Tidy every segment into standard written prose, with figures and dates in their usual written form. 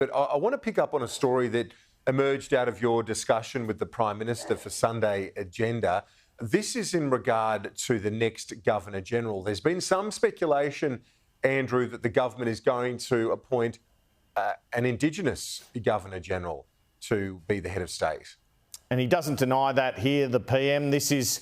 But I want to pick up on a story that emerged out of your discussion with the Prime Minister for Sunday Agenda. This is in regard to the next Governor-General. There's been some speculation, Andrew, that the government is going to appoint an Indigenous Governor-General to be the head of state. And he doesn't deny that here, the PM. This is...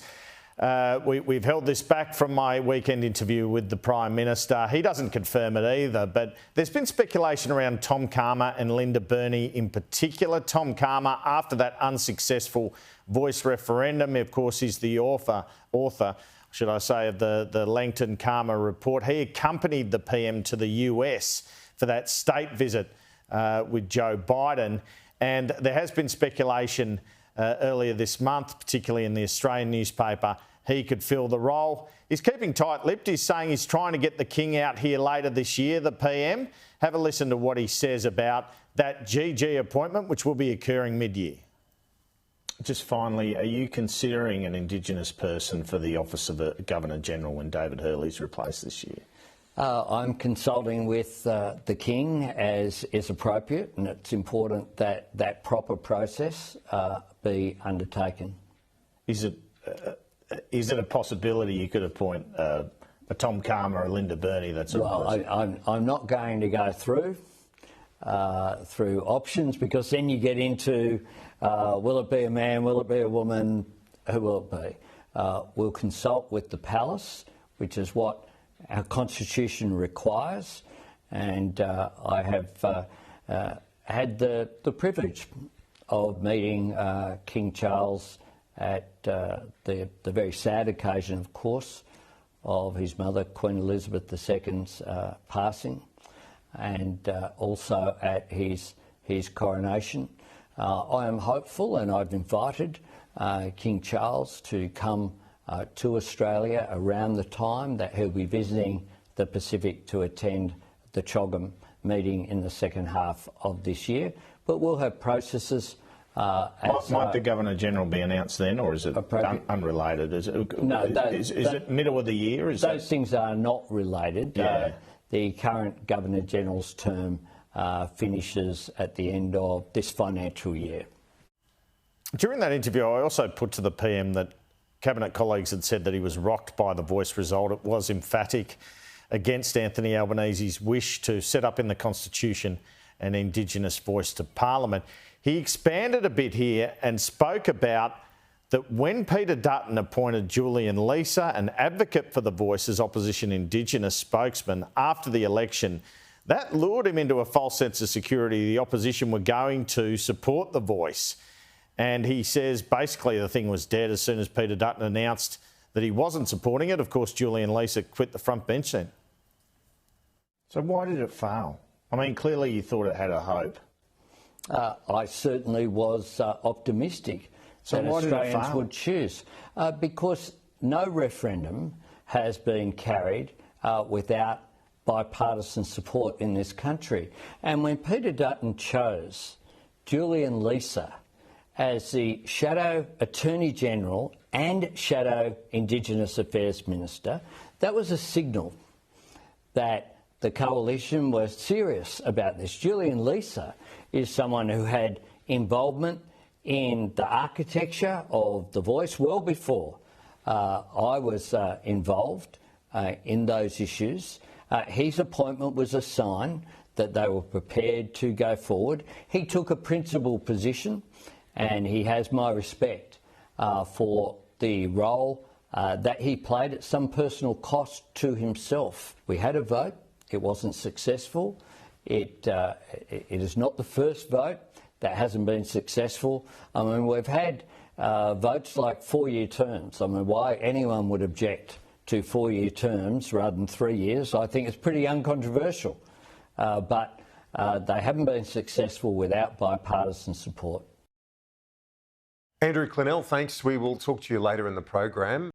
we've held this back from my weekend interview with the Prime Minister. He doesn't confirm it either, but there's been speculation around Tom Calma and Linda Burney in particular. Tom Calma, after that unsuccessful Voice referendum, of course, is the author, should I say, of the Langton Calma report. He accompanied the PM to the US for that state visit with Joe Biden, and there has been speculation earlier this month, particularly in the Australian newspaper, he could fill the role. He's keeping tight-lipped. He's saying he's trying to get the King out here later this year, the PM. Have a listen to what he says about that GG appointment, which will be occurring mid-year. Just finally, are you considering an Indigenous person for the office of the Governor-General when David Hurley's replaced this year? I'm consulting with the King as is appropriate, and it's important that that proper process be undertaken. Is it a possibility you could appoint a Tom Calma or a Linda Burney? I'm not going to go through options, because then you get into will it be a man, will it be a woman, who will it be? We'll consult with the palace, which is what our constitution requires, and I have had the privilege of meeting King Charles at the very sad occasion, of course, of his mother, Queen Elizabeth II's passing, and also at his coronation. I am hopeful, and I've invited King Charles to come to Australia around the time that he'll be visiting the Pacific to attend the CHOGM meeting in the second half of this year. But we'll have processes. Might the Governor-General be announced then, or is it unrelated? Is it middle of the year? Those things are not related. Yeah. The current Governor-General's term finishes at the end of this financial year. During that interview, I also put to the PM that Cabinet colleagues had said that he was rocked by the Voice result. It was emphatic against Anthony Albanese's wish to set up in the Constitution an Indigenous voice to Parliament. He expanded a bit here and spoke about that when Peter Dutton appointed Julian Leeser, an advocate for the Voice as opposition Indigenous spokesman after the election, that lured him into a false sense of security. The opposition were going to support the Voice. And he says basically the thing was dead as soon as Peter Dutton announced that he wasn't supporting it. Of course, Julian Leeser quit the front bench then. So why did it fail? I mean, clearly you thought it had a hope. I certainly was optimistic that Australians would choose, because no referendum has been carried without bipartisan support in this country. And when Peter Dutton chose Julian Leeser as the Shadow Attorney-General and Shadow Indigenous Affairs Minister, that was a signal that the coalition was serious about this. Julian Leeser is someone who had involvement in the architecture of the Voice well before I was involved in those issues. His appointment was a sign that they were prepared to go forward. He took a principled position, and he has my respect for the role that he played at some personal cost to himself. We had a vote. It wasn't successful. It is not the first vote that hasn't been successful. I mean, we've had votes like 4-year terms. I mean, why anyone would object to 4-year terms rather than 3 years, I think it's pretty uncontroversial. But they haven't been successful without bipartisan support. Andrew Clennell, thanks. We will talk to you later in the program.